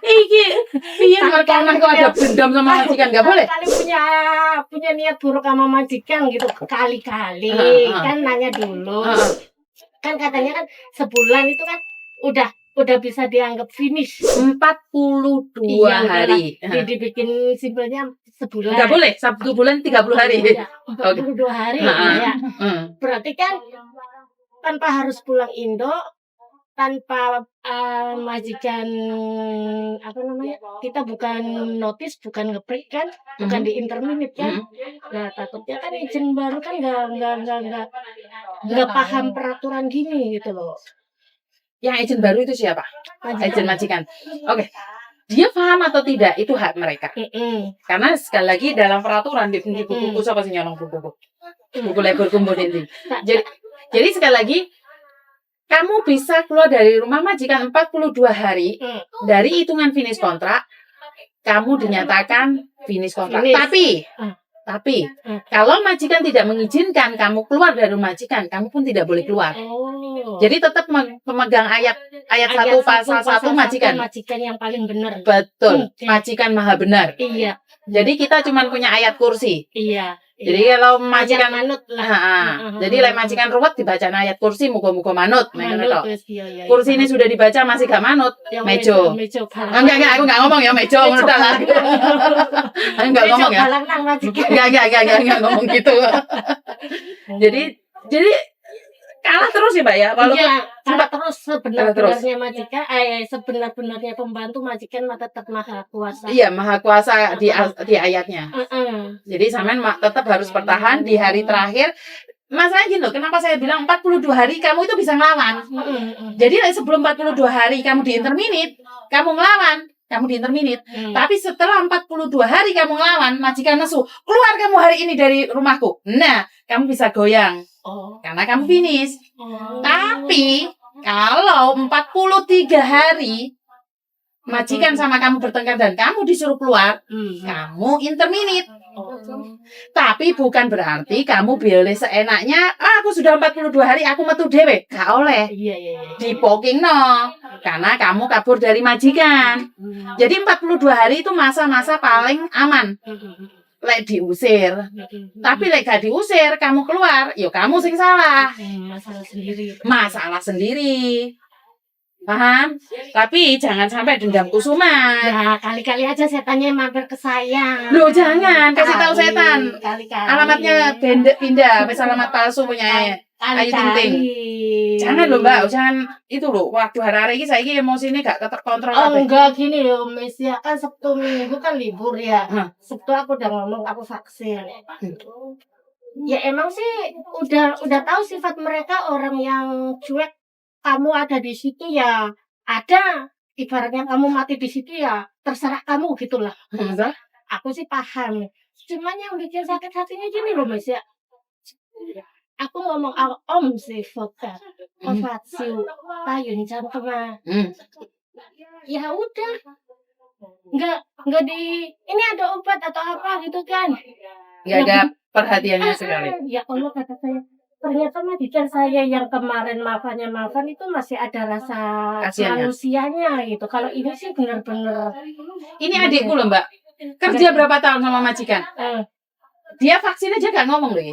Iki piye markono kok ada dendam sama majikan enggak boleh. Kali punya niat buruk sama majikan gitu kali-kali kan nanya dulu. Kan katanya kan sebulan itu kan udah bisa dianggap finish 42 hari. Dibikin simpelnya sebulan. Enggak boleh, 1 bulan 30 hari. Iya, 42 hari ya. Berarti kan tanpa harus pulang Indo, tanpa majikan apa namanya? Kita bukan notice, bukan nge-break kan, bukan di interminute kan. Nah, takutnya kan izin baru kan enggak paham peraturan gini gitu loh. Yang agent baru itu siapa? Agent majikan. Oke. Dia paham atau tidak itu hak mereka. Karena sekali lagi dalam peraturan di buku-buku siapa sih nyolong buku lekor kumpul ini. Jadi sekali lagi kamu bisa keluar dari rumah majikan 42 hari dari hitungan finish kontrak. Kamu dinyatakan finish kontrak. Tapi kalau majikan tidak mengizinkan kamu keluar dari rumah majikan, kamu pun tidak boleh keluar. Jadi tetap memegang ayat 1 pasal 1 majikan. Majikan yang paling benar. Betul. Majikan maha benar. Iya. Jadi kita cuma punya ayat kursi. Iya. Jadi kalau majikan manut lah. Jadi lek majikan ruwet dibaca ayat kursi muga-muga manut. Iya. Kursi ini sudah dibaca masih gak manut. Mejo. Enggak, aku enggak ngomong ya mejo ngono ta lah. Aku enggak ngomong ya. Enggak ngomong gitu. Jadi kalah terus ya, Mbak ya. Walaupun kalah terus sebenarnya majikan, sebenar-benarnya pembantu majikan tetap maha kuasa. Iya, maha kuasa di ayatnya. Jadi sampean tetap harus bertahan di hari terakhir. Masalahnya gini loh, kenapa saya bilang 42 hari kamu itu bisa ngelawan. Jadi sebelum 42 hari kamu di interminate, kamu ngelawan. Kamu di interminate. Tapi setelah 42 hari kamu ngelawan, majikan nesu, keluar kamu hari ini dari rumahku. Nah, kamu bisa goyang. Karena kamu finish. Tapi kalau 43 hari majikan sama kamu bertengkar dan kamu disuruh keluar, kamu interminate. Tapi bukan berarti kamu boleh seenaknya, aku sudah 42 hari aku metu dhewe. Gak oleh. Dipoking no. Karena kamu kabur dari majikan. Jadi 42 hari itu masa-masa paling aman. Lek diusir. Tapi lek gak diusir, kamu keluar, ya kamu sing salah. Masalah sendiri. Paham? Tapi jangan sampai dendam kusuman. Ya, kali-kali aja setannya mampir ke saya. Loh, jangan kasih tahu setan. Kali-kali. Alamatnya pindah, alamat palsu punya Ayu Ting Ting. Jangan loh, Mbak, jangan itu loh. Waktu hari ini saya emosi ini gak terkontrol. Enggak gini loh, Miss ya kan Sabtu Minggu kan libur ya. Sabtu aku udah ngomong aku vaksin. Ya emang sih udah tahu sifat mereka orang yang cuek. Kamu ada di situ ya ada, ibaratnya kamu mati di situ ya terserah kamu gitulah. Aku sih paham. Cuman yang bikin sakit hatinya gini loh Mas ya. Aku ngomong om sih vokat, ovatio, payun cangkema. Ya udah, nggak ini ada obat atau apa gitu kan? Nggak ada perhatiannya sekali. Ya Allah kata saya. Ternyata majikan saya yang kemarin maafan itu masih ada rasa manusianya gitu. Kalau ini sih benar-benar. Ini adikku loh Mbak. Kerja berapa tahun sama majikan? Dia vaksin aja gak ngomong loh ya?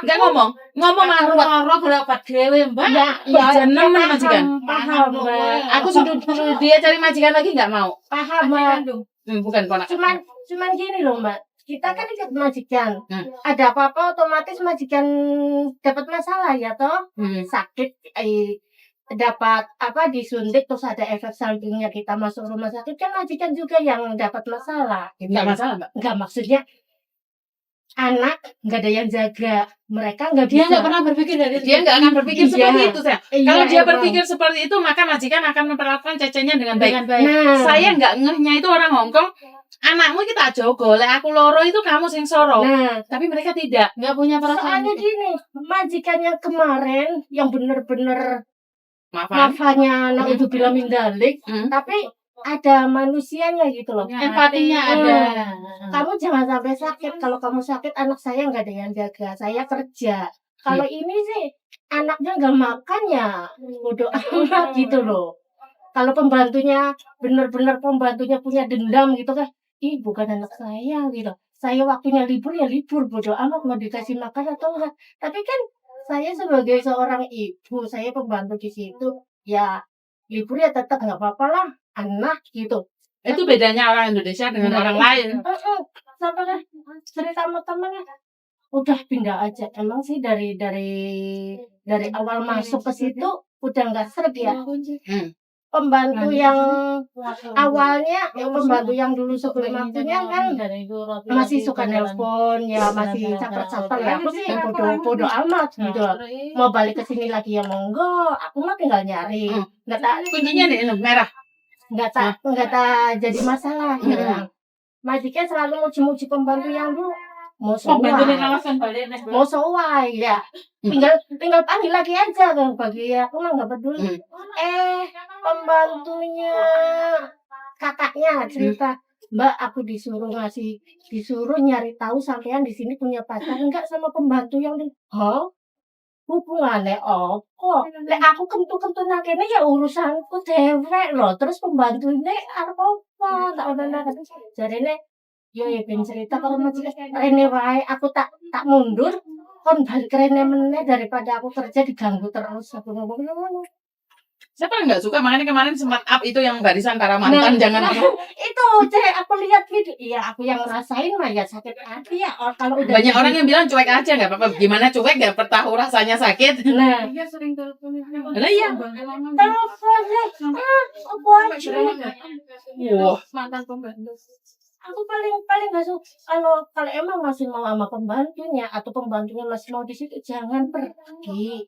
Gak ngomong malah ruwet berapa dewe Mbak? Ya jeneng majikan. Paham Mbak. Aku suruh dia cari majikan lagi gak mau. Paham Mbak. Bukan ponak. Cuman gini loh Mbak. Kita kan ikut majikan. Ada apa-apa otomatis majikan dapat masalah ya toh. Sakit dapat apa disuntik terus ada efek sampingnya kita masuk rumah sakit kan majikan juga yang dapat masalah. Enggak masalah, Mbak. Enggak maksudnya anak nggak ada yang jaga, mereka nggak bisa. Dia nggak pernah berpikir dia nggak akan berpikir seperti itu saya. Kalau dia berpikir seperti itu maka majikan akan memperlakukan cecenya dengan baik. Saya nggak ngehnya itu orang Hongkong. Anakmu kita jogo, lek aku loro itu kamu sing soro. Tapi mereka tidak, nggak punya perasaan. Soalnya gini, majikan yang kemarin yang bener-bener maafnya nak itu bilang mindalik, tapi ada manusianya gitu loh. Empatinya ada. Kamu jangan sampai sakit. Kalau kamu sakit, anak saya nggak ada yang jaga. Saya kerja. Kalau ini sih anaknya nggak makan ya, bodoh amat gitu loh. Kalau pembantunya benar-benar pembantunya punya dendam gitu kan, ih bukan anak saya gitu. Saya waktunya libur ya libur, bodo amat mau dikasih makan atau enggak. Tapi kan saya sebagai seorang ibu, saya pembantu di situ, ya libur ya tetap nggak apa-apa lah, anak gitu. Itu bedanya orang Indonesia dengan orang lain. Sama kan cerita sama temennya, udah pindah aja. Emang sih dari awal masuk ke situ udah nggak seret ya. Pembantu yang awalnya, pembantu yang dulu sebelum waktunya kan masih suka nelpon ya, masih caper-caper ya. Aku sih bodo amat gitu. Mau balik ke sini lagi ya monggo. Aku mah tinggal nyari. Nggak tak Kuncinya nih merah. nggak tak jadi masalah. Ya. Majikan selalu muji-muji pembantu yang dulu. Mau sowai ya. Tinggal panggil lagi aja kan bagi aku mah nggak peduli. Pembantunya kakaknya cerita, Mbak aku disuruh nyari tahu sampean di sini punya pacar enggak sama pembantu yang hubungannya opo lek aku kentu-kentu nang kene ya urusanku dewek loh, terus pembantunya arep apa tak ana jarene yo ya ben cerita karo majikan rene wae aku tak mundur kon balik rene meneh daripada aku kerja diganggu terus aku ngomong ngono. Siapa yang nggak suka? Makanya kemarin sempat up itu yang barisan para mantan jangan itu aku lihat video, iya aku yang ngerasain mah ya sakit hati ya kalau udah banyak orang yang bilang cuek aja nggak apa-apa. Gimana cuek nggak tahu rasanya sakit? Nah Iya sering telepon. Lah iya. teleponnya aku aja Wah. Mantan pembantu. aku paling nggak suka kalau emang masih mau sama pembantunya atau pembantunya masih mau di situ jangan pergi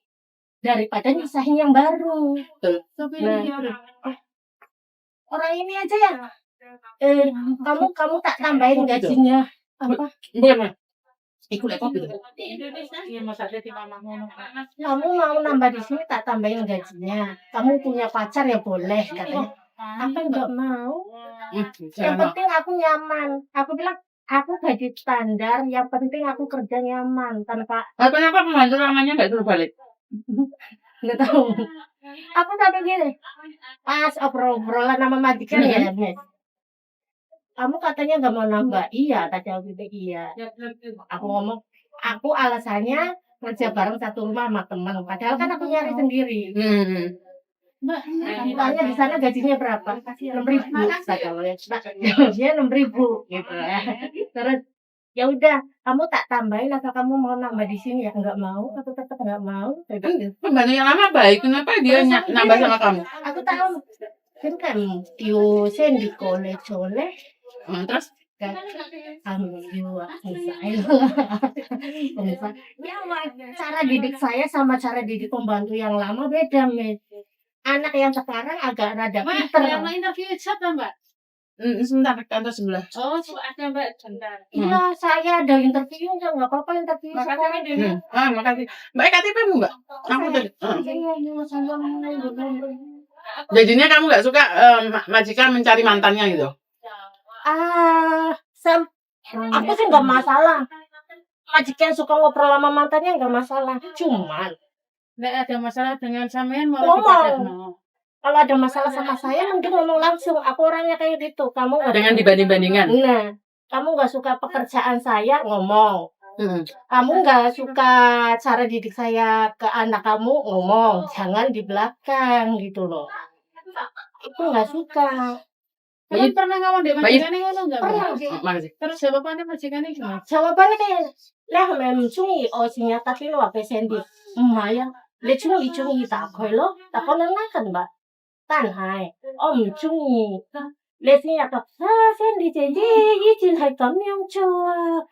daripada nyisahin yang baru. Orang ini aja ya kamu tak tambahin gajinya apa Ikut lekop gitu. kamu mau nambah di sini tak tambahin gajinya, kamu punya pacar ya boleh katanya. Aku nggak mau. Yang penting aku nyaman. Aku bilang aku gaji standar. Yang penting aku kerja nyaman tanpa. Kenapa pembantu lamanya nggak suruh balik? Nggak tahu. Aku sampai gini. Pas obrolan sama majikan ya, Mes. Kamu katanya nggak mau nambah. Iya, kata aku iya. Aku ngomong. Aku alasannya kerja bareng satu rumah sama teman. Padahal kan aku nyari sendiri. Mbak, tanya di sana gajinya berapa? 6.000. Dia 6.000 gitu ya. Terus ya udah, kamu tak tambahin atau kamu mau nambah di sini ya? Enggak mau, aku tetap enggak mau. Pembantu yang lama baik, kenapa dia nambah sama kamu? Aku tahu. Kan diusin di kole-cole. Terus Alhamdulillah, ya cara didik saya sama cara didik pembantu yang lama beda, Met. Anak yang sekarang agak rada pinter. Yang interview siapa, Mbak? Sebentar, kantor sebelah. Oh, ada Mbak, sebentar. Iya, saya ada interview, nggak apa-apa interview. Makasih, Makasih. Mbak KTP-mu, Mbak? Aku tadi. Jadinya kamu nggak suka majikan mencari mantannya gitu? Aku sih nggak masalah. Majikan suka ngobrol sama mantannya nggak masalah. Cuman nggak ada masalah dengan sampean mau ngomong. Kalau ada masalah sama saya mungkin ngomong langsung. Aku orangnya kayak gitu. Kamu nggak dengan dibanding-bandingan. Nah, kamu nggak suka pekerjaan saya ngomong. Kamu nggak suka cara didik saya ke anak kamu ngomong. Jangan di belakang gitu loh. Itu nggak suka. Kamu pernah ngomong di majikannya ngono enggak? Pernah. Makasih. Terus jawabannya majikannya gimana? Jawabannya kayak lah memcungi osinya tapi lo apa sendi. Maya, le cungi tak koi lo. Tak kau nengakan mbak. Tan hai. Cungi. Le sini apa? Sendi jadi izin hai kami yang cua.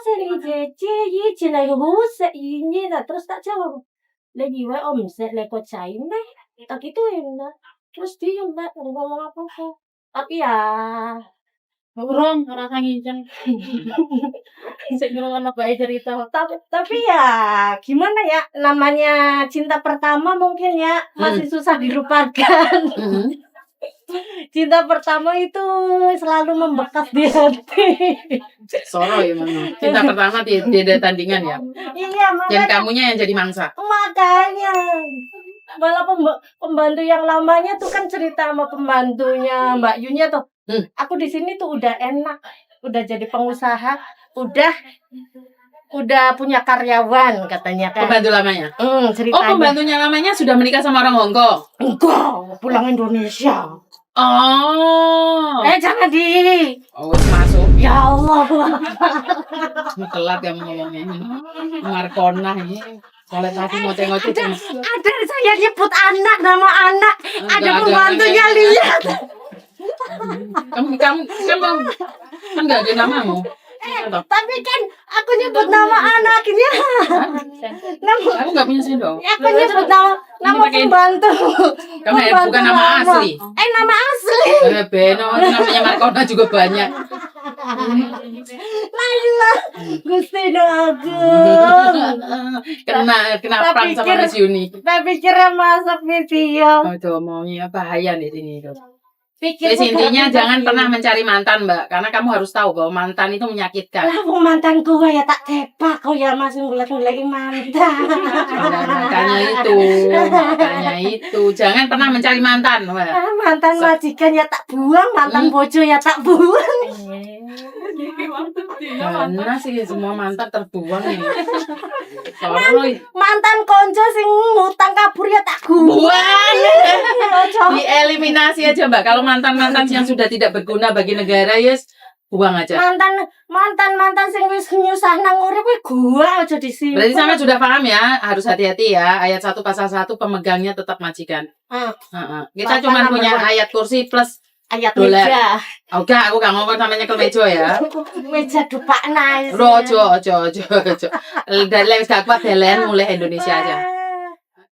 Sendi jadi izin hai hus ini dah terus tak jawab. Lagi wa set le kau cai mbak. Tak gituin mbak. Terus dia mbak ngomong apa-apa. Tapi ya Urung ora ngincen. Sik ngrungokno bae cerita. Tapi ya gimana ya, namanya cinta pertama mungkin ya masih susah dilupakan. Cinta pertama itu selalu membekas di hati. Soro ya memang. Cinta pertama tidak ada tandingan ya. Iya, Dan kamunya yang jadi mangsa. makanya Malah pembantu yang lamanya tuh kan cerita sama pembantunya Mbak Yunya tuh. Aku di sini tuh udah enak, udah jadi pengusaha, udah punya karyawan katanya kan. Pembantu lamanya. Ceritanya. Oh, pembantunya lamanya sudah menikah sama orang Hongkong. Enggak, pulang Indonesia. Oh. Jangan di. Oh, masuk. Ya Allah. Telat yang ngomongnya ini. Markona ini. Soalnya tadi mau tengok itu. Ada saya nyebut anak, nama anak. Ada pembantunya lihat. Kamu kan nggak ada namamu. Tapi kan aku nyebut nama anaknya. Aku nggak punya sendok. Aku nyebut nama pembantu. Kamu bukan nama asli. Nama asli. Beno, namanya Markona juga banyak. Lah, Gusti Agung. Kena perang sama Miss Yuni. Saya pikirnya masuk video. Aduh, maunya bahaya di sini tuh. Pikir Jadi intinya jangan pernah mencari mantan, Mbak, karena kamu harus tahu bahwa mantan itu menyakitkan. lah mantan gua ya tak tepak kau ya masih ngulet-nguletin mantan. Makanya itu, jangan pernah mencari mantan, Mbak. Mantan majikan ya tak buang, mantan bojo ya tak buang. Karena sih semua mantan terbuang nih. Mantan konco sing ngutang kabur ya tak buang. Dieliminasi aja, Mbak. Kalau mantan-mantan yang sudah tidak berguna bagi negara, yes, buang aja. Mantan sing wis nyusah nang urip kuwi gua aja di sini. Berarti sama sudah paham ya, harus hati-hati ya. Ayat 1 pasal 1 pemegangnya tetap majikan. Kita cuma punya ayat kursi plus ayat dolar. meja. Oke, aku gak ngomong namanya ke meja ya. Meja dupak nice. Rojo. Dan lewat dakwah belen mulai Indonesia aja.